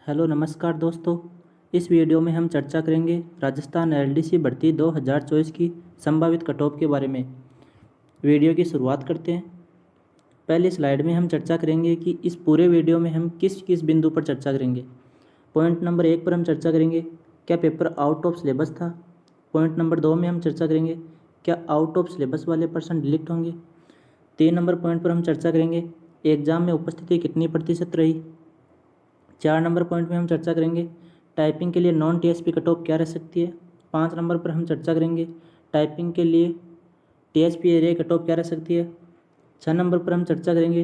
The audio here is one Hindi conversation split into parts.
हेलो नमस्कार दोस्तों। इस वीडियो में हम चर्चा करेंगे राजस्थान एलडीसी भर्ती 2024 की संभावित कट ऑफ के बारे में। वीडियो की शुरुआत करते हैं। पहली स्लाइड में हम चर्चा करेंगे कि इस पूरे वीडियो में हम किस किस बिंदु पर चर्चा करेंगे। पॉइंट नंबर 1 पर हम चर्चा करेंगे क्या पेपर आउट ऑफ सिलेबस था। पॉइंट नंबर 2 में हम चर्चा करेंगे क्या आउट ऑफ सिलेबस वाले पर्सन डिलीट होंगे। 3 नंबर पॉइंट पर हम चर्चा करेंगे एग्ज़ाम में उपस्थिति कितनी प्रतिशत रही। 4 नंबर पॉइंट में हम चर्चा करेंगे टाइपिंग के लिए नॉन टीएसपी कट ऑफ क्या रह सकती है। 5 नंबर पर हम चर्चा करेंगे टाइपिंग के लिए टीएसपी एरिया कट ऑफ क्या रह सकती है। 6 नंबर पर हम चर्चा करेंगे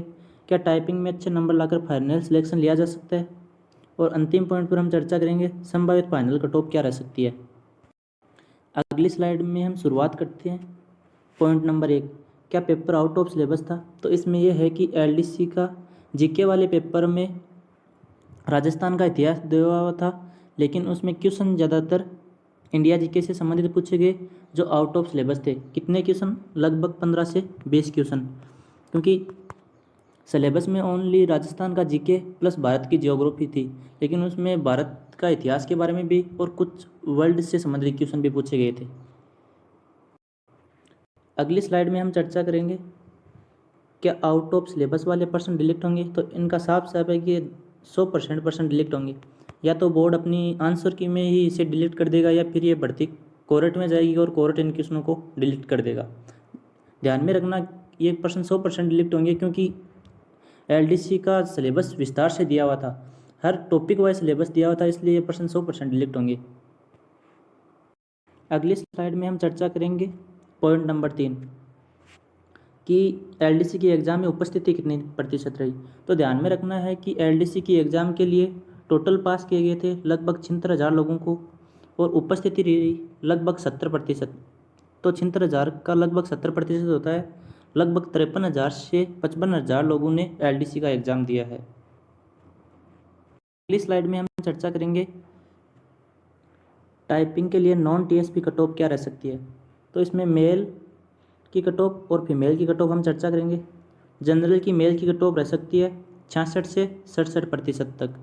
क्या टाइपिंग में अच्छे नंबर लाकर फाइनल सिलेक्शन लिया जा सकता है। और अंतिम पॉइंट पर हम चर्चा करेंगे संभावित फाइनल कट ऑफ क्या रह सकती है। अगली स्लाइड में हम शुरुआत करते हैं। पॉइंट नंबर 1 क्या पेपर आउट ऑफ सिलेबस था। तो इसमें यह है कि एलडीसी का जीके वाले पेपर में राजस्थान का इतिहास दिया हुआ था, लेकिन उसमें क्वेश्चन ज़्यादातर इंडिया जीके से संबंधित पूछे गए जो आउट ऑफ सिलेबस थे। कितने क्वेश्चन? लगभग 15 से 20 क्वेश्चन, क्योंकि सिलेबस में ओनली राजस्थान का जीके प्लस भारत की जियोग्राफी थी, लेकिन उसमें भारत का इतिहास के बारे में भी और कुछ वर्ल्ड से संबंधित क्वेश्चन भी पूछे गए थे। अगली स्लाइड में हम चर्चा करेंगे क्या आउट ऑफ सिलेबस वाले पर्सन डिलीट होंगे। तो इनका साफ साफ है कि 100% पर्सन डिलीट होंगे। या तो बोर्ड अपनी आंसर की में ही इसे डिलीट कर देगा या फिर ये भर्ती कोर्ट में जाएगी और कोर्ट इन क्वेश्चनों को डिलीट कर देगा। ध्यान में रखना ये पर्सन 100% डिलीट होंगे, क्योंकि एलडीसी का सिलेबस विस्तार से दिया हुआ था, हर टॉपिक वाइज सिलेबस दिया हुआ था, इसलिए ये पर्सन 100% डिलीट होंगे। अगली स्लाइड में हम चर्चा करेंगे पॉइंट नंबर 3 कि एलडीसी की एग्ज़ाम में उपस्थिति कितनी प्रतिशत रही। तो ध्यान में रखना है कि एलडीसी की एग्ज़ाम के लिए टोटल पास किए गए थे लगभग 76,000 लोगों को और उपस्थिति रही लगभग 70%। तो 76,000 का लगभग 70% होता है लगभग 53,000 से 55,000 लोगों ने एलडीसी का एग्ज़ाम दिया है। अगली स्लाइड में हम चर्चा करेंगे टाइपिंग के लिए नॉन टीएसपी कट ऑफ क्या रह सकती है। तो इसमें मेल की कट ऑफ और फीमेल की कट ऑफ हम चर्चा करेंगे। जनरल की मेल की कट ऑफ रह सकती है 66 से 67% तक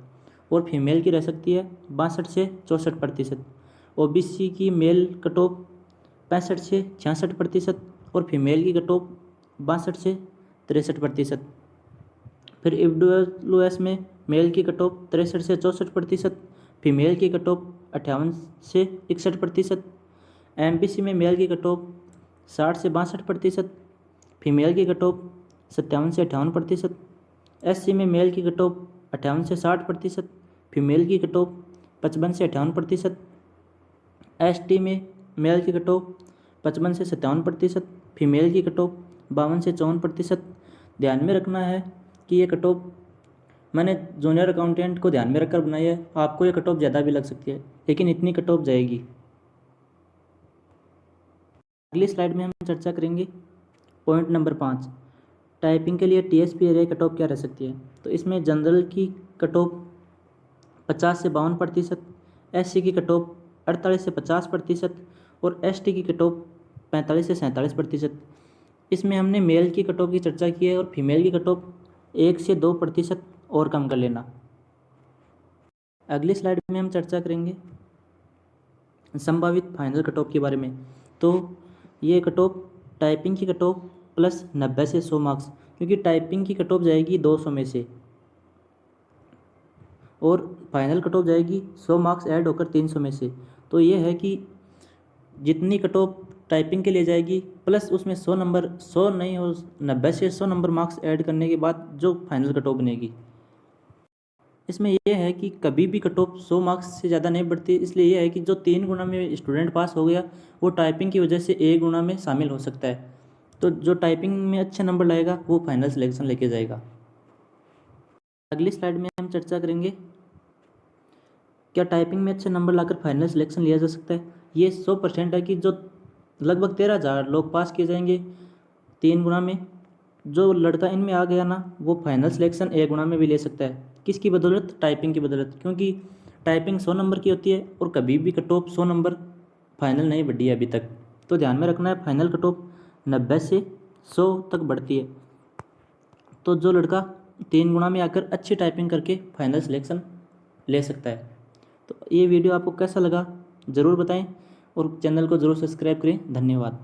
और फीमेल की रह सकती है 62 से 64%। ओबीसी की मेल कट ऑफ 65 से 66% और फीमेल की कट ऑफ 62 से 63%। फिर ईडब्ल्यूएस में मेल की कट ऑफ 63 से 64%, फीमेल की कट ऑफ 58 से 61%। एमपीसी में मेल की कट ऑफ 60 से 62%, फीमेल की कट ऑफ 57 से 58%। एससी में मेल की कट ऑफ 58 से 60%, फीमेल की कट ऑफ 55 से 58%। एसटी में मेल की कट ऑफ 55 से 57%, फीमेल की कट ऑफ 52 से 54%। ध्यान में रखना है कि ये कट ऑफ मैंने जूनियर अकाउंटेंट को ध्यान में रखकर बनाई है। आपको ये कट ऑफ ज़्यादा भी लग सकती है, लेकिन इतनी कट ऑफ जाएगी। अगली स्लाइड में हम चर्चा करेंगे पॉइंट नंबर 5 टाइपिंग के लिए टीएसपी एरिया कट ऑफ क्या रह सकती है। तो इसमें जनरल की कट ऑफ 50 से 52%, एससी की कट ऑफ 48 से 50% और एसटी की कट ऑफ 45 से 47%। इसमें हमने मेल की कट ऑफ की चर्चा की है और फीमेल की कट ऑफ 1 से 2% और कम कर लेना। अगली स्लाइड में हम चर्चा करेंगे संभावित फाइनल कट ऑफ के बारे में। तो ये कट ऑफ टाइपिंग की कट ऑफ प्लस 90 से 100 मार्क्स, क्योंकि टाइपिंग की कट ऑफ जाएगी 200 में से और फाइनल कट ऑफ जाएगी 100 मार्क्स ऐड होकर 300 में से। तो ये है कि जितनी कट ऑफ टाइपिंग के लिए जाएगी प्लस उसमें 100 नंबर 100 नहीं हो 90 से 100 नंबर मार्क्स ऐड करने के बाद जो फाइनल कट ऑफ बनेगी। इसमें यह है कि कभी भी कट ऑफ 100 मार्क्स से ज़्यादा नहीं बढ़ती, इसलिए यह है कि जो 3 गुना में स्टूडेंट पास हो गया वो टाइपिंग की वजह से 1 गुना में शामिल हो सकता है। तो जो टाइपिंग में अच्छे नंबर लाएगा वो फाइनल सिलेक्शन लेके जाएगा। अगली स्लाइड में हम चर्चा करेंगे क्या टाइपिंग में अच्छे नंबर लाकर फाइनल सिलेक्शन लिया जा सकता है। ये 100% है कि जो लगभग 13,000 लोग पास किए जाएंगे 3 गुना में, जो लड़का इनमें आ गया ना वो फाइनल सिलेक्शन 1 गुना में भी ले सकता है। किसकी बदौलत? टाइपिंग की बदौलत, क्योंकि टाइपिंग 100 नंबर की होती है और कभी भी कट ऑफ 100 नंबर फाइनल नहीं बढ़ी है अभी तक। तो ध्यान में रखना है फाइनल कट ऑफ 90 से 100 तक बढ़ती है। तो जो लड़का 3 गुना में आकर अच्छी टाइपिंग करके फाइनल सिलेक्शन ले सकता है। तो ये वीडियो आपको कैसा लगा ज़रूर बताएं और चैनल को ज़रूर सब्सक्राइब करें। धन्यवाद।